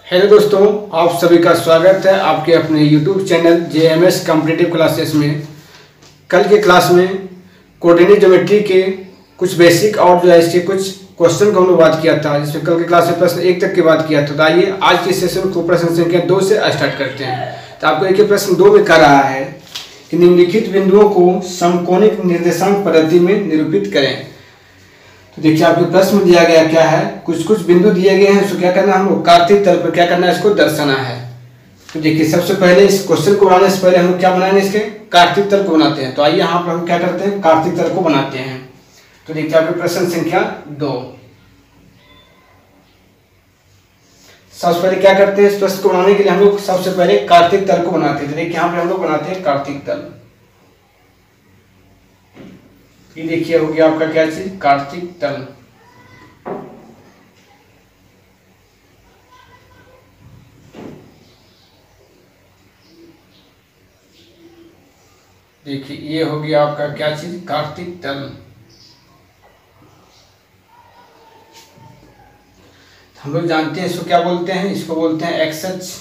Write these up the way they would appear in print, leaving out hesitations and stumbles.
Hello दोस्तों, आप सभी का स्वागत है आपके अपने YouTube channel JMS competitive classes में। कल के क्लास में कोऑर्डिनेट ज्योमेट्री के कुछ बेसिक और जो है इसके कुछ क्वेश्चन को हमने बात किया था, जिसमें कल के क्लास में प्रश्न 1 तक की बात किया था। तो आइए आज के सेशन को प्रश्न संख्या 2 से स्टार्ट करते हैं। तो आपको देखिए प्रश्न 2 में कह रहा है कि निम्नलिखित बिंदुओं को समकोणिक निर्देशांक पद्धति में निरूपित करें। तो देखिए आपके प्रश्न में दिया गया क्या है, कुछ बिंदु दिए गए हैं, इसको क्या करना है, हमको कार्तीक तल पर क्या करना है, इसको दर्शाना है। तो देखिए सबसे पहले इस क्वेश्चन को बनाने से पहले हम क्या बनाएंगे, इसके कार्तीक तल को बनाते हैं। तो आइए यहाँ पर हम क्या करते हैं, कार्तीक तल को बनाते हैं। तो देखिए आपके प्रश्न संख्या 2, सबसे पहले क्या करते हैं, इस प्रश्न को बनाने के लिए हम लोग सबसे पहले कार्तीक तल को बनाते हैं। तो देखिए यहाँ पे हम लोग बनाते हैं कार्तीक तल। ये देखिए हो गया आपका क्या चीज, कार्तीक तल। देखिए ये हो गया आपका क्या चीज, कार्तीक तल। हम लोग जानते हैं इसको क्या बोलते हैं, इसको बोलते हैं एक्स अक्ष।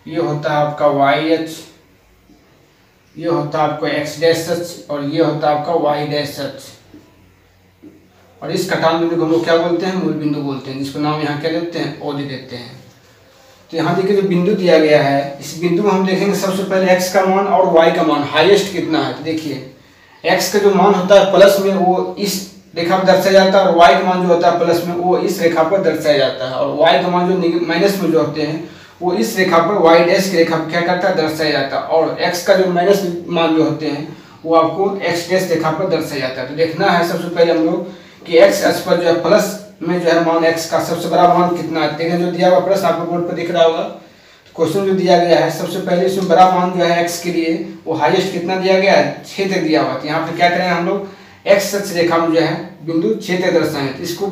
ये होता है आपका वाई अक्ष, ये होता है आपका एक्स डैश अक्ष, और ये होता है आपका वाई डैश अक्ष। और इस कटान बिंदु को हम लोग क्या बोलते हैं, मूल बिंदु बोलते हैं, जिसको नाम यहाँ क्या देते हैं, ओ दे देते हैं। तो यहाँ देखिए जो बिंदु दिया गया है, इस बिंदु में हम देखेंगे सबसे पहले एक्स का मान और वाई का मान हाईएस्ट कितना है। तो देखिए एक्स का जो मान होता है प्लस में, वो इस रेखा पर दर्शाया जाता है, और वाई का मान जो होता है प्लस में, वो इस रेखा पर दर्शाया जाता है। और वाई का मान जो माइनस में जो होते हैं, वो इस रेखा पर वाई डैश की रेखा पर क्या करता है, दर्शाया जाता है। और एक्स का जो माइनस मान जो होते हैं, वो आपको एक्स डैश रेखा पर दर्शाया जाता है। तो देखना है सबसे पहले हम लोग कि एक्स अक्ष पर जो है प्लस में जो है मान एक्स का सबसे बड़ा मान कितना है। देखें जो दिया हुआ प्रश्न आपको बोर्ड पर दिख रहा होगा, क्वेश्चन जो दिया गया है, सबसे पहले इसमें बड़ा मान जो है एक्स के लिए वो हाईएस्ट कितना दिया गया है, 6 तक दिया हुआ। तो यहाँ पे क्या करेंगे हम लोग, एक्स अक्ष रेखा में जो है बिंदु 6 तक दर्शाएंगे। तो इसको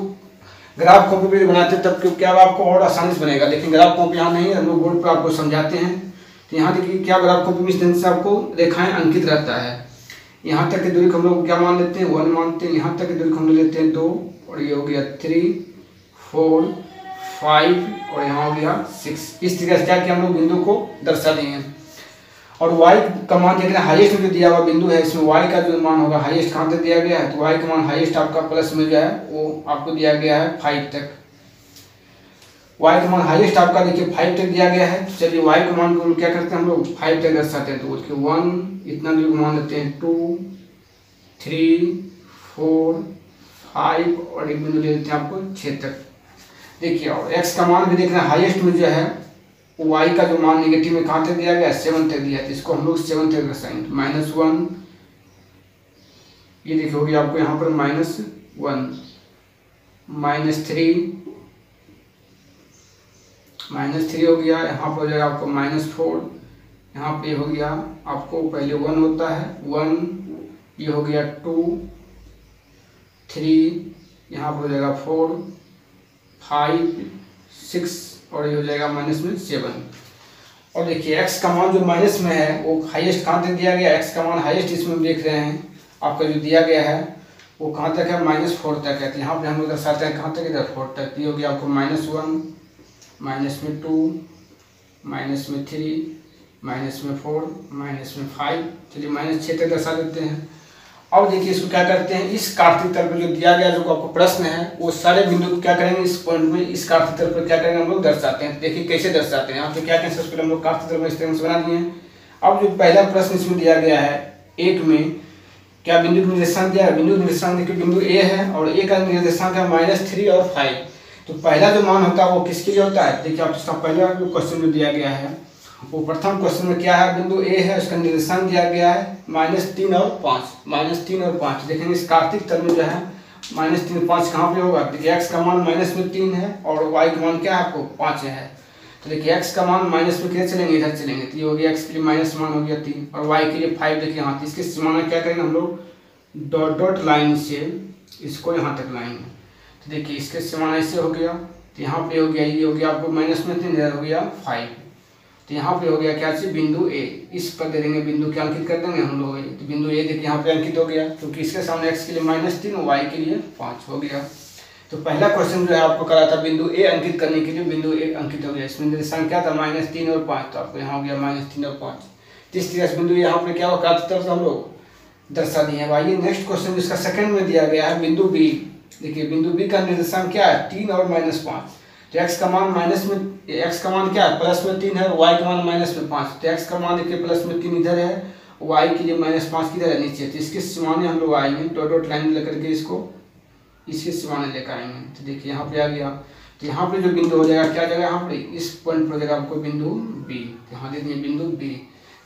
ग्राफ कॉपी पे बनाते तब क्या आपको और आसानी से बनेगा, लेकिन ग्राफ कॉपी यहाँ नहीं है, हम लोग बोर्ड पर आपको समझाते हैं। तो यहाँ देखिए क्या ग्राफ कॉपी में इस ढंग से आपको रेखाएं अंकित रहता है। यहाँ तक की दूरी को हम लोग क्या मान लेते हैं, 1 मानते हैं। यहाँ तक की दूरी को हम लेते हैं 2, और ये हो गया 3, 4, 5, और यहाँ हो गया 6। इस तरीके से क्या किया हम लोग बिंदु को दर्शा देंगे। और y का मान देख रहे हैं, हाईएस्ट में जो दिया हुआ बिंदु है, इसमें y का जो मान होगा हाईएस्ट कहाँ तक दिया गया है, तो y का मान हाईएस्ट आपका प्लस में जो है वो आपको दिया गया है 5 तक। y का मान हाईएस्ट आपका देखिए 5 तक दिया गया है। तो चलिए y का मान को क्या करते हैं हम लोग 5 तक दर्शाते हैं। तो उसके 1 इतना दूरी को मान लेते हैं, 2, 3, 4, 5, और एक बिंदु ले लेते हैं आपको 6 तक। देखिए और x का मान भी देख रहे हैं, हाईएस्ट में जो है y का जो मान नेगेटिव में कहाँ तक दिया गया, 7 तक दिया है। तो इसको हम लोग 7 तक दर्शाएंगे। तो -1, ये देखिए हो गया आपको यहाँ पर -1, -3 हो गया, यहाँ पर हो जाएगा आपको -4, यहाँ पे हो गया आपको पहले 1 होता है 1, ये हो गया 2, 3, यहाँ पर हो जाएगा 4, 5, 6, और ये हो जाएगा माइनस में 7। और देखिए x का मान जो माइनस में है वो हाईएस्ट कहाँ तक दिया गया, x का मान हाईएस्ट इसमें देख रहे हैं आपका जो दिया गया है वो कहाँ तक है, -4 तक है। तो यहाँ पे हम लोग दर्शाते हैं कहाँ तक, इधर 4 तक। ये हो गया आपको -1, -2, -3, -4, -5, चलिए -6 तक दर्शा देते हैं। अब देखिए इसको क्या करते हैं, इस कार्तीक तल पर जो दिया गया जो आपको प्रश्न है, वो सारे बिंदु क्या करेंगे इस पॉइंट में, इस कार्तीक तल पर क्या करेंगे हम लोग दर्शाते हैं। देखिए कैसे दर्शाते हैं, यहाँ पे क्या करें, सबसे पहले हम लोग कार्तीक तल में इस तरह से बना दिए हैं। अब जो पहला प्रश्न इसमें दिया गया है 1 में, क्या बिंदु निर्देशांक दिया है, बिंदु निर्देशांक देखिए बिंदु ए है, और ए का निर्देशांक है -3 और 5। तो पहला जो मान होता है वो किसके लिए होता है, देखिए आपके साथ पहला जो क्वेश्चन जो दिया गया है, वो प्रथम क्वेश्चन में क्या है, बिंदु ए है, उसका निर्देशांक दिया गया है -3 और 5। देखेंगे इस कार्तीक तल में जो है -3, 5 कहाँ पे होगा, देखिए x का मान -3 है, और y का मान क्या है आपको 5 है। तो देखिए x का मान माइनस में किधर चलेंगे, इधर चलेंगे। तो ये हो गया x के लिए माइनस मान हो गया 3, और y के लिए 5। देखिए यहाँ इसके सीमाना क्या करेंगे हम लोग, डॉट डॉट लाइन से इसको यहाँ तक लाएंगे। तो देखिए इसके सीमाना ऐसे हो गया, तो यहाँ पे हो गया, ये हो गया आपको -3, इधर हो गया 5। तो यहाँ पे हो गया क्या चीज, बिंदु ए। इस पर दे देंगे बिंदु क्या अंकित कर देंगे हम लोग, तो बिंदु ए देखिए यहाँ पे अंकित हो गया, क्योंकि इसके सामने x के लिए -3 और y के लिए 5 हो गया। तो पहला क्वेश्चन जो है आपको करा था बिंदु ए अंकित करने के लिए, बिंदु ए अंकित हो गया। इसमें निर्देशांक क्या था -3 और 5, तो आपको यहाँ हो गया -3 और 5। इस तरह से बिंदु यहाँ पे क्या होगा तरफ हम लोग दर्शा दिए हैं। आइए नेक्स्ट क्वेश्चन जिसका सेकंड में दिया गया है बिंदु बी। देखिए बिंदु बी का निर्देशांक क्या है 3 और -5। तो x का मान x का मान क्या है प्लस में 3 है, y का मान -5। तो x का मान देखिए प्लस में 3 इधर है, y के लिए -5 किधर है नीचे। तो इसके सिमाने हम लोग आएंगे, डॉट डॉट लाइन लेकर के इसके सिमाने लेकर आएंगे। तो देखिए यहाँ पे आ गया। तो यहाँ पे जो बिंदु हो जाएगा क्या जगह यहाँ पे इस पॉइंट पर हो जाएगा आपको बिंदु बी। यहाँ दे दिए बिंदु बी।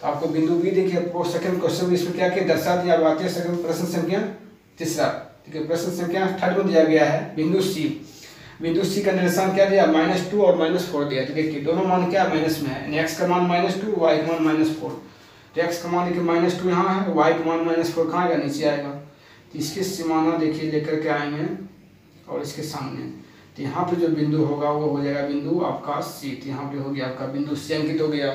तो आपको बिंदु बी देखिए सेकंड क्वेश्चन में इसमें क्या किया दर्शा दिया। अब आते हैं सेकंड प्रश्न संख्या तीसरा। देखिए प्रश्न संख्या थर्ड में दिया गया है बिंदु सी। बिंदु सी का निर्देशांक क्या दिया -2 और -4 दिया। तो देखिए दोनों मान क्या माइनस में है, x का मान -2, y का मान -4। तो x का मान देखिए -2 यहाँ है, y का मान -4 कहाँ आएगा नीचे आएगा। तो इसके सीमाना देखिए लेकर के आएंगे और इसके सामने। तो यहाँ पे जो बिंदु होगा वो हो जाएगा बिंदु आपका सी। तो यहाँ पे हो गया आपका बिंदु सी अंकित हो गया।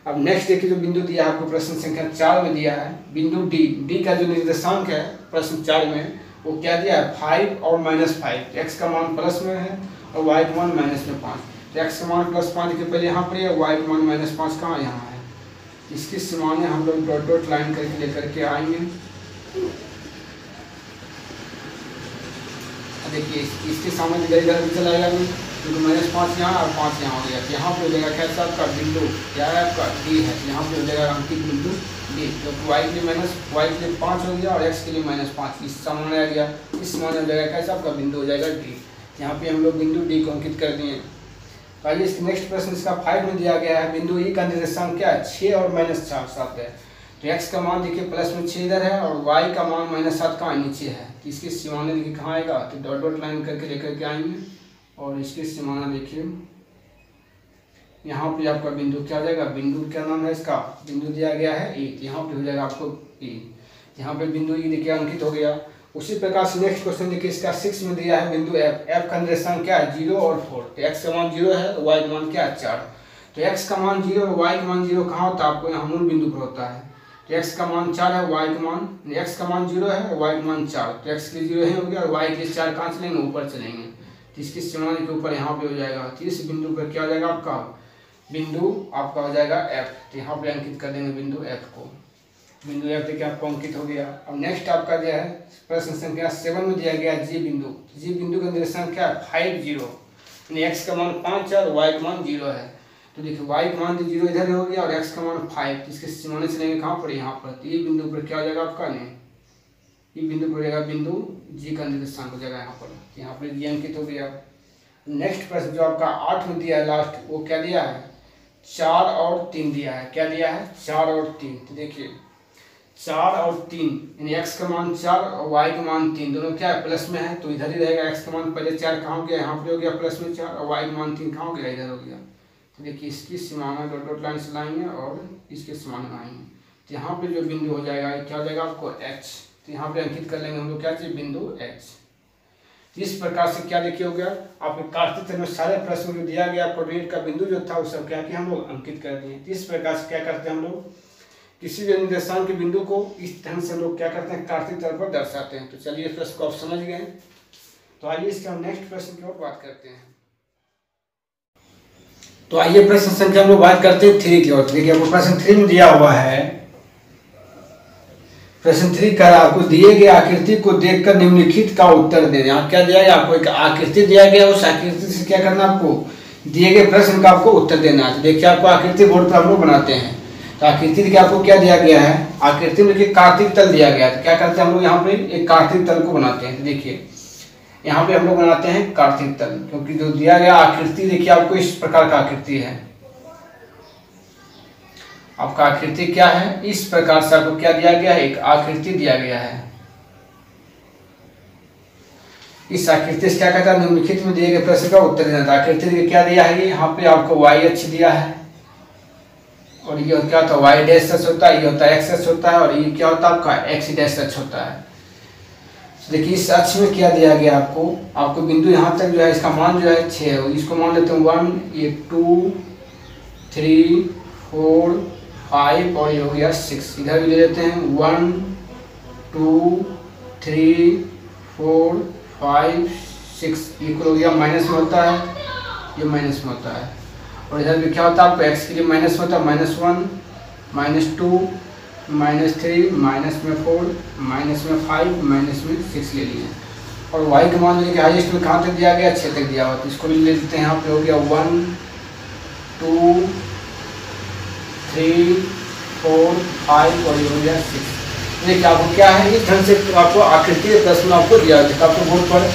अब नेक्स्ट देखिए जो बिंदु दिया है आपको प्रश्न संख्या 4 में दिया है बिंदु डी। डी का जो निर्देशांक है प्रश्न 4 में वो क्या दिया है 5 और -5। एक्स का मान प्लस में है और वाई का मान -5। तो एक्स का मान +5 के पहले यहाँ पर है, वाई का मान -5 कहाँ यहाँ है। इसके सिमाने हम लोग डॉट डॉट लाइन करके लेकर के आएंगे। देखिए इसके सामने इधर भी चलाएगा क्योंकि -5 यहाँ और 5 यहाँ हो गया। तो यहाँ पे हो जाएगा कैसा आपका बिंदु क्या है आपका डी है। यहाँ पे हो जाएगा अंकित बिंदु डी, तो वाई के लिए 5 हो गया और एक्स के लिए -5 इस सामने आ गया। इस सामने हो जाएगा कैसा आपका बिंदु हो जाएगा डी। यहाँ पे हम लोग बिंदु डी को अंकित कर दिए। आइए इसके नेक्स्ट प्रश्न इसका 5 में दिया गया है बिंदु ई का निर्देशांक क्या है 6 और -7 है। तो एक्स का मान देखिए प्लस में 6 इधर है और वाई का मान -7 कहाँ नीचे है। तो इसके सीमाने देखिए कहाँ आएगा। तो डॉट डॉट लाइन करके लेकर के आएंगे और इसके सीमाना देखिए यहाँ पे आपका बिंदु क्या हो जाएगा। बिंदु क्या नाम है इसका, बिंदु दिया गया है ई। यहाँ पे हो जाएगा आपको ई। यहाँ पे बिंदु ई देखिए अंकित हो गया। उसी प्रकार से नेक्स्ट क्वेश्चन देखिए इसका 6 में दिया है बिंदु एफ। एफ का निर्देशांक क्या है 0 और 4। तो एक्स का मान 0 है तो वाई का मान क्या है 4। तो एक्स का मान 0 और वाई का मान 0 कहाँ होता है आपको यहाँ मूल बिंदु पर होता है। तो एक्स का मान 4 है, वाई का मान एक्स का मान 0 है और वाई का मान 4। तो एक्स के लिए 0 है हो गया और वाई के लिए 4 कहाँ चलेंगे ऊपर चलेंगे। तो इसकी सीमाने के ऊपर यहाँ पे हो जाएगा। तो इस बिंदु पर क्या हो जाएगा आपका बिंदु आपका हो जाएगा एफ। तो यहाँ पे अंकित कर देंगे बिंदु एफ को। बिंदु एफ देखिए आपको अंकित हो गया। अब नेक्स्ट आपका जो है प्रश्न संख्या 7 में दिया गया जी बिंदु। जी बिंदु का निर्देशांक क्या है 5 0, यानी एक्स का मान 5 है और वाई का मान 0 है। तो देखिए वाई का मान 0 इधर हो गया और एक्स का मान 5। इसके सीमाने चलेंगे कहाँ पर यहाँ पर। तो ये बिंदु पर क्या हो जाएगा आपका नहीं, ये बिंदु पर हो जाएगा बिंदु जी का निर्देशांक हो जाएगा यहाँ पर। यहाँ पर जी अंकित हो गया। नेक्स्ट प्रश्न जो आपका 8 में दिया है लास्ट, वो क्या दिया है 4 और 3 दिया है। क्या दिया है 4 और 3। तो देखिए 4 और 3 यानी x का मान 4 और y का मान 3 दोनों क्या है प्लस में है। तो इधर ही रहेगा। x का मान पहले 4 कहाँ हो गया यहाँ पे हो गया प्लस में 4 और y का मान 3 कहाँ हो गया इधर हो गया। तो देखिए इसकी सीमाना डॉट डॉट लाइन से लाएंगे और इसके सीमाना आएंगे। तो यहाँ पे जो बिंदु हो जाएगा क्या हो जाएगा आपको h। तो यहाँ पे अंकित कर लेंगे हम लोग क्या चाहिए बिंदु h। तो इस प्रकार से क्या देखिए हो गया आपके कार्तिक में सारे प्रश्न जो दिया गया कोऑर्डिनेट का बिंदु जो था वो सब क्या कि हम लोग अंकित कर दिए। तो इस प्रकार से क्या करते हैं हम लोग किसी भी निर्देशांक के बिंदु को इस ढंग से लोग क्या करते हैं कार्तिक तल पर दर्शाते हैं। तो चलिए इस प्रश्न को आप समझ गए। तो आइए इसके हम नेक्स्ट प्रश्न की ओर बात करते हैं। तो आइए प्रश्न संख्या हम लोग बात करते हैं 3 की ओर। देखिए आपको प्रश्न 3 में दिया हुआ है। प्रश्न 3 का आपको दिए गए आकृति को देखकर निम्नलिखित का उत्तर दें। यहाँ क्या दिया गया आपको एक आकृति दिया गया, उस आकृति से क्या करना आपको दिए गए प्रश्न का आपको उत्तर देना है। देखिए आपको आकृति बोर्ड पर हम लोग बनाते हैं। तो आकृति देखिए आपको क्या दिया गया है, आकृति में देखिए कार्तिक तल दिया गया है। तो क्या करते हैं हम लोग यहाँ पे एक कार्तिक तल को बनाते हैं। देखिए यहाँ पे हम लोग बनाते हैं कार्तिक तल, क्योंकि जो दिया गया आकृति देखिए आपको इस प्रकार का आकृति है। आपका आकृति क्या है इस प्रकार से आपको क्या दिया गया है एक आकृति दिया गया है। इस आकृति से क्या कहता है निम्नलिखित में दिए गए प्रश्न का उत्तर देना था। आकृति क्या दिया है यहाँ पे आपको वाई अक्ष दिया है और ये क्या होता है वाई डैश अक्ष होता है, ये होता है एक्स अक्ष होता है और ये क्या होता है आपका एक्स डैश अक्ष होता है। तो देखिए इस अक्ष में क्या दिया गया आपको बिंदु यहाँ तक जो है इसका मान जो है 6 है। इसको मान लेते हैं 1, ये 2, 3, 4, 5 और ये हो गया 6। इधर भी ले लेते हैं 1, 2, 3, 4, 5, 6 इक्वल हो गया माइनस में होता है, ये माइनस में होता है। और इधर भी क्या होता है आपको x के लिए माइनस होता है, -1 -2 -3 माइनस में 4 माइनस में 5 माइनस में 6 ले लिए। और y का मान देखिए हाईएस्ट में कहाँ तक दिया गया, 6 तक दिया हुआ, तो इसको भी ले लेते हैं। यहाँ पे हो गया 1 2 3 4 5 और ये हो गया 6। देखिए आपको क्या है, इस ढंग से आपको आकृति प्रश्न आपको दिया है। आपको बोर्ड पर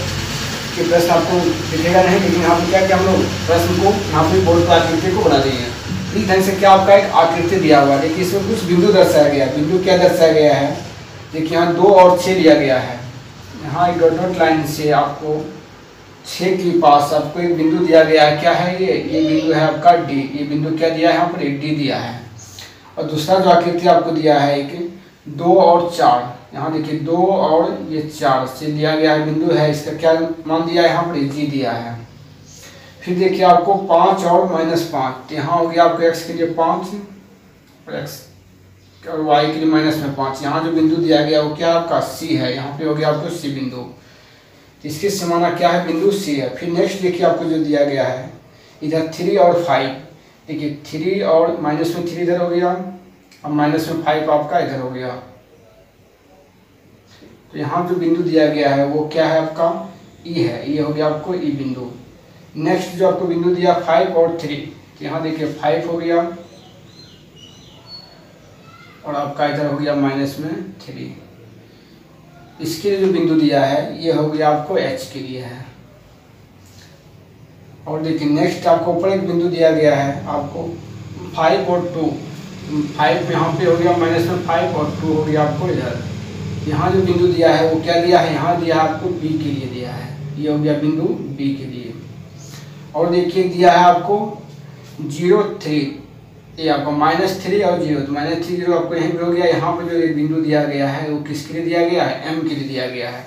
कि प्रश्न आपको दिखेगा नहीं, लेकिन यहाँ पे क्या हम लोग प्रश्न को यहाँ पे बोर्ड पर आकृति को बना दिए हैं। इस ढंग से क्या आपका एक आकृति दिया हुआ है। देखिए इसमें कुछ बिंदु दर्शाया गया है। बिंदु क्या दर्शाया गया है, देखिए यहाँ 2 और 6 लिया गया है। यहाँ एक डॉट लाइन से आपको 6 के पास आपको एक बिंदु दिया गया है। क्या है ये बिंदु है आपका डी। ये बिंदु क्या दिया है, यहाँ पर एक डी दिया है। और दूसरा जो आकृति आपको दिया है एक 2 और 4, यहाँ देखिए 2 और ये 4 से दिया गया है बिंदु है। इसका क्या मान दिया है, यहाँ पर जी दिया है। फिर देखिए आपको 5 और -5, यहाँ हो गया आपको x के लिए 5 और x और y के लिए -5। यहाँ जो बिंदु दिया गया वो क्या आपका C है। यहाँ पे हो गया आपको C बिंदु, इसकी समाना क्या है, बिंदु C है। फिर नेक्स्ट देखिए आपको जो दिया गया है इधर 3 और 5, देखिए 3 और -3 इधर हो गया और -5 आपका इधर हो गया। तो यहाँ जो बिंदु दिया गया है वो क्या है आपका E है। ये हो गया आपको E बिंदु। नेक्स्ट जो आपको बिंदु दिया 5 और 3, तो यहाँ देखिए 5 हो गया और आपका इधर हो गया -3। इसके लिए जो बिंदु दिया है ये हो गया आपको H के लिए है। और देखिए नेक्स्ट आपको ऊपर एक बिंदु दिया गया है आपको 5 और 2, 5 यहाँ पे हो गया -5 और 2 हो गया आपको इधर। यहाँ जो बिंदु दिया है वो क्या दिया है, यहाँ दिया है आपको B के लिए दिया है। ये हो गया बिंदु B के लिए। और देखिए दिया है आपको 0 3, ये आपको -3 और 0, तो -3 0 आपको यहीं पे हो गया। यहाँ पर जो एक बिंदु दिया गया है वो किसके लिए दिया गया है, M के लिए दिया गया है।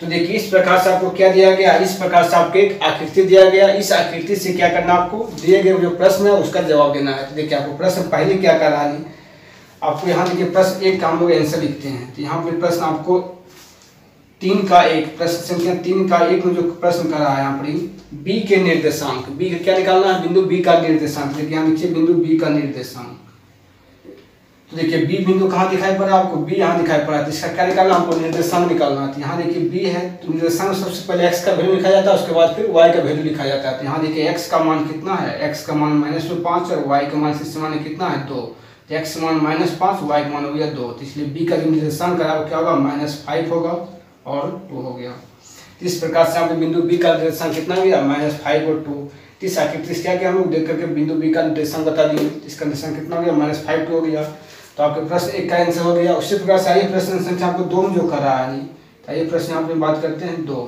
तो देखिए इस प्रकार से आपको क्या दिया गया, इस प्रकार से आपको एक आकृति दिया गया। इस आकृति से क्या करना, आपको दिए गए जो प्रश्न है उसका जवाब देना है। तो देखिए आपको प्रश्न पहले क्या कर रहा है, आपको यहाँ देखिए प्रश्न 1 का हम लोग आंसर लिखते हैं। तो यहाँ पे प्रश्न आपको 3 का 1, प्रश्न संख्या 3 का 1 में जो प्रश्न कर रहा है यहाँ पर B के निर्देशांक, B का क्या निकालना है, बिंदु B का निर्देशांक। देखिए यहाँ देखिए बिंदु B का निर्देशांक। तो देखिए B बिंदु कहाँ दिखाई पड़ा आपको, B यहाँ दिखाई पड़ा। तो इसका क्या निकालना, आपको निर्देशांक निकालना है। तो यहाँ देखिए B है, तो निर्देशांक सबसे पहले x का वैल्यू लिखा जाता है, उसके बाद फिर y का वैल्यू लिखा जाता है। तो यहाँ देखिए x का मान कितना है, x का मान -5 और y का मान से मान कितना है 2। तो x मान -5, y का मान हो गया 2। तो इसलिए B का जो निर्देशांक है वो क्या होगा, -5 होगा और 2 हो गया। इस प्रकार से आपको बिंदु B का निर्देशांक कितना गया, -5 और 2। इस आकृति से क्या किया हम लोग देख करके बिंदु B का निर्देशांक बता दिए। इसका निर्देशांक कितना हो गया, -5 2 हो गया। तो आपके प्रश्न 1 का आंसर हो गया। उसी प्रकार से आइए प्रश्न संख्या आपको 2 में जो कर रहा है, तो आइए प्रश्न यहाँ पे बात करते हैं 2।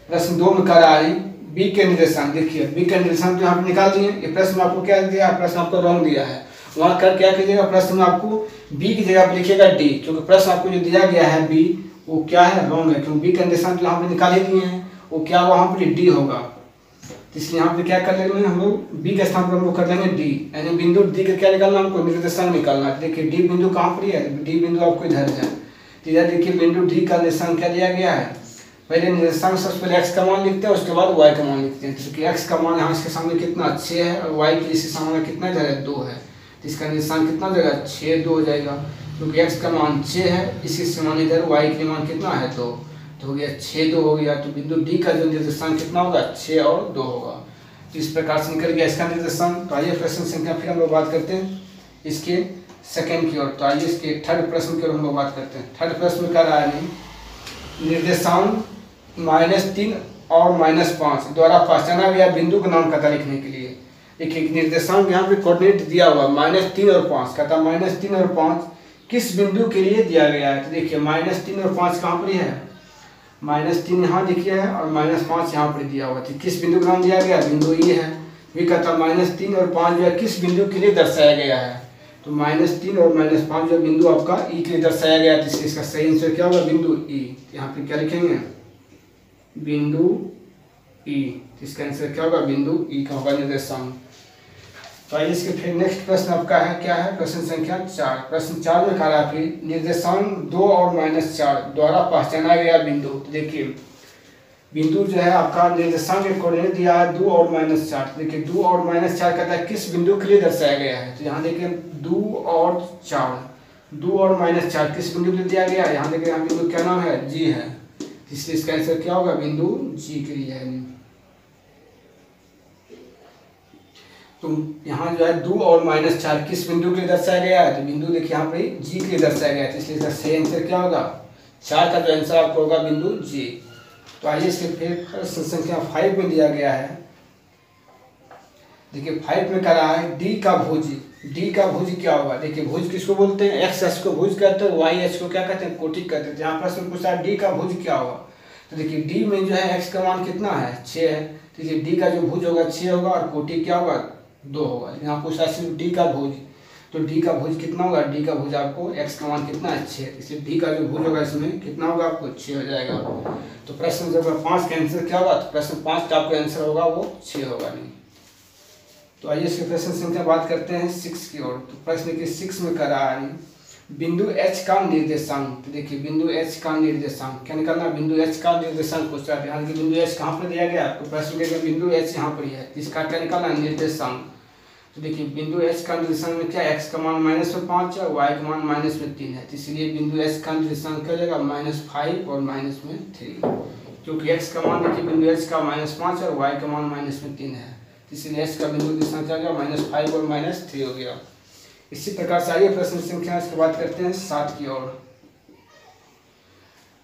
प्रश्न 2 में कर रहा है B के निर्देशांक। देखिए B का निर्देशांक यहाँ पे निकाल दिए। ये प्रश्न आपको क्या दिया है, प्रश्न आपको रॉन्ग दिया है। वहाँ कर क्या कीजिएगा, प्रश्न में आपको B की जगह पर लिखिएगा D, क्योंकि प्रश्न आपको जो दिया गया है B वो क्या है, रॉन्ग है। क्योंकि B का निर्देशांक यहाँ पे निकाल ही दिए हैं, वो क्या वहाँ पर D होगा। तो इसलिए यहाँ पे क्या कर लेंगे हम लोग, B के स्थान पर हम लोग कर लेंगे D, यानी बिंदु D का क्या निकालना, हमको निर्देशांक निकालना है। देखिए D बिंदु कहाँ पर है, D बिंदु आपको इधर है। तो इधर देखिए बिंदु D का निर्देशांक क्या दिया गया है, पहले निर्देशांक सबसे पहले x का मान लिखते हैं, उसके बाद y का मान लिखते हैं। क्योंकि x का मान यहाँ इसके सामने कितना 6 है और y के इसके सामने कितना इधर है 2 है। तो इसका निर्देशांक कितना हो जाएगा, 6 2 हो जाएगा। क्योंकि x का मान 6 है, इसके समान इधर y के मान कितना है 2, तो हो गया 6 2 हो गया। तो बिंदु D का जो निर्देशांक कितना होगा, 6 और 2 होगा। तो इस प्रकार से निकल गया इसका निर्देशांक। तो आइए प्रश्न संख्या फिर हम लोग बात करते हैं इसके सेकंड की ओर। तो आइए इसके थर्ड प्रश्न की ओर हम लोग बात करते हैं। थर्ड प्रश्न में क्या रहा है, निर्देशांक -3 और -5 द्वारा पहचाना गया बिंदु का नाम कहता लिखने के लिए। देखिए निर्देशांक यहाँ पे कोऑर्डिनेट दिया हुआ -3 और 5 कहता, -3 और 5 किस बिंदु के लिए दिया गया है। तो देखिए -3 और 5 कहाँ पर है, -3 यहाँ देखिए है और -5 यहाँ पर दिया हुआ। तो किस बिंदु का नाम दिया गया, बिंदु E है। भी कहता -3 और 5 जो है किस बिंदु के लिए दर्शाया गया है। तो -3 और -5 जो बिंदु आपका E के लिए दर्शाया गया है। तो इसका सही आंसर क्या होगा, बिंदु E। यहाँ पे क्या लिखेंगे, बिंदु E। इसका आंसर क्या होगा, बिंदु E का होगा निर्देशांक। तो आइए इसके फिर नेक्स्ट प्रश्न आपका है क्या है, प्रश्न संख्या 4। प्रश्न 4 में कहा रहा फिर निर्देशांक 2 और -4 द्वारा पहचाना गया बिंदु। तो देखिए बिंदु जो है आपका निर्देशांक एक कोऑर्डिनेट दिया है 2 और -4। देखिए 2 और -4 कहता है किस बिंदु के लिए दर्शाया गया है। तो यहाँ देखिए 2 और 4, 2 और -4 किस बिंदु के लिए दिया गया है। यहाँ देखिए यहाँ बिंदु क्या नाम है, जी है, इसलिए इसका आंसर क्या होगा, बिंदु जी के लिए है। तो यहाँ जो है 2 और -4 किस बिंदु के लिए दर्शाया गया है। तो बिंदु देखिए यहाँ पे जी के लिए दर्शाया गया है, तो इसलिए इसका सही आंसर क्या होगा, 4 का जो आंसर आपको होगा बिंदु जी। तो आइए इसके फिर प्रश्न संख्या 5 में दिया गया है। देखिए 5 में कह रहा है डी का भुज, डी का भुज क्या होगा। देखिए भुज किसको बोलते हैं, एक्स एच को भुज कहते हैं, वाई एच को क्या कहते हैं, कोटिक कहते हैं। यहाँ प्रश्न पूछा है डी का भुज क्या होगा। तो देखिए डी में जो है एक्स का मान कितना है, 6 है, तो देखिए डी का जो भुज होगा 6 होगा और कोटि क्या होगा, 2 होगा। लेकिन यहाँ पूछा सिर्फ डी का भुज, तो डी का भुज कितना होगा, डी का भुज आपको एक्स का मान कितना है, 6, इसलिए डी का जो भुज होगा इसमें कितना होगा, आपको 6 हो जाएगा। तो प्रश्न जब 5 का आंसर क्या होगा, तो प्रश्न 5 का आपका आंसर होगा वो 6 होगा नहीं। तो आइए इसके प्रश्न संख्या बात करते हैं 6 की ओर। तो प्रश्न के 6 में कर रहा है बिंदु H का निर्देशांक। तो देखिए बिंदु H का निर्देशांक क्या निकालना, बिंदु H का निर्देशांक पूछ रहा है। यहाँ देखिए बिंदु H कहाँ पर दिया गया, तो प्रश्न के बिंदु H यहाँ पर है, इसका क्या निकालना, निर्देशांक। तो देखिए बिंदु H का निर्देशांक में क्या, x का मान -5 है, y का मान -3 है, तो इसलिए बिंदु H का निर्देशांक क्या हो जाएगा, -5 और -3, क्योंकि x का मान देखिए बिंदु H का -5 और y का मान -3 है, इसलिए H का बिंदु निर्देशांक क्या हो गया, -5 और -3 हो गया। इसी प्रकार से आइए प्रश्न संख्या इसके बात करते हैं 7 की ओर।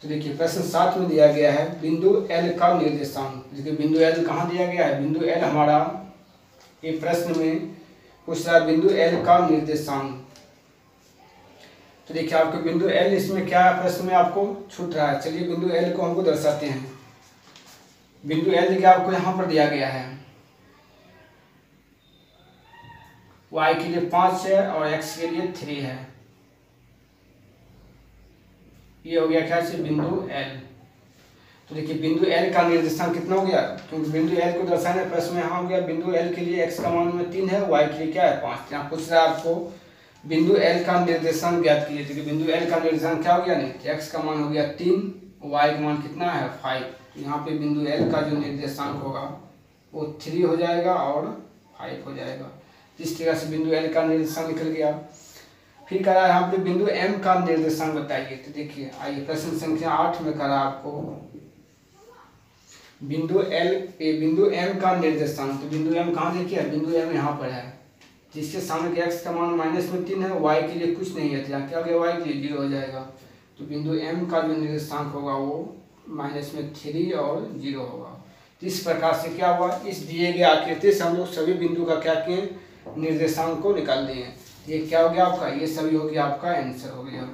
तो देखिए प्रश्न 7 में दिया गया है बिंदु L का निर्देशांक। देखिए बिंदु L कहाँ दिया गया है, बिंदु L हमारा ये प्रश्न में पूछ रहा है बिंदु L का निर्देशांक। तो देखिए आपको बिंदु L इसमें क्या है, प्रश्न में आपको छूट रहा है। चलिए बिंदु L को हमको दर्शाते हैं। बिंदु L देखिए आपको यहाँ पर दिया गया है, y के लिए 5 है और x के लिए 3 है। ये हो गया क्या से बिंदु L। तो देखिए बिंदु L का निर्देशांक कितना हो गया, क्योंकि बिंदु L को दर्शाने प्रश्न में यहाँ हो गया बिंदु L के लिए x का मान में 3 है, y के लिए क्या है 5। यहाँ पूछ रहा है आपको बिंदु L का निर्देशांक ज्ञात कीजिए। देखिए बिंदु L का निर्देशांक क्या हो गया, नहीं x का मान हो गया 3, y का मान कितना है 5। तो यहाँ पे बिंदु L का जो निर्देशांक होगा वो 3 हो जाएगा और 5 हो जाएगा। इस तरह से बिंदु L का निर्देशांक निकल गया। फिर कह रहा है यहाँ पे बिंदु M का निर्देशांक बताइए। तो देखिए आइए प्रश्न संख्या 8 में कह रहा है आपको बिंदु M का निर्देशांक। तो बिंदु M कहाँ देखिए, बिंदु M यहाँ पर है, जिसके सामने के x का मान -3 है, y के लिए कुछ नहीं है, तो यहाँ क्या हो गया, y के लिए 0 हो जाएगा। तो बिंदु M का जो निर्देशांक होगा वो -3 और 0 होगा। तो इस प्रकार से क्या हुआ, इस दिए गए आकृति से हम लोग सभी बिंदु का क्या किए, निर्देशांक को निकाल दिए। ये क्या हो गया आपका, ये सभी हो गया आपका आंसर हो गया।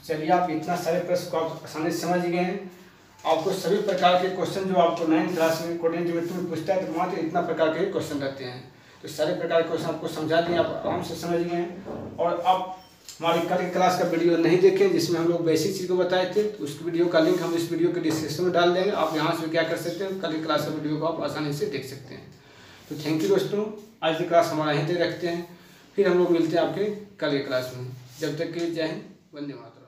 चलिए आप इतना सारे प्रश्न को आप आसानी से समझ गए हैं। आपको सभी प्रकार के क्वेश्चन जो आपको 9th क्लास में कोऑर्डिनेट ज्योमेट्री में पूछता है, तो वहाँ तो इतना प्रकार के क्वेश्चन रहते हैं। तो सारे प्रकार के क्वेश्चन आपको समझा दिए, आप आराम से समझ गए हैं। और आप हमारी कल की क्लास का वीडियो नहीं देखें जिसमें हम लोग बेसिक चीज़ को बताए थे, तो उस वीडियो का लिंक हम इस वीडियो के डिस्क्रिप्शन में डाल देंगे। आप यहाँ से क्या कर सकते हैं, कल की क्लास का वीडियो को आप आसानी से देख सकते हैं। तो थैंक यू दोस्तों, आज की क्लास हमारा यहीं तक रखते हैं। फिर हम लोग मिलते हैं आपके कल की क्लास में। जब तक के जय हिंद, वंदे मातरम।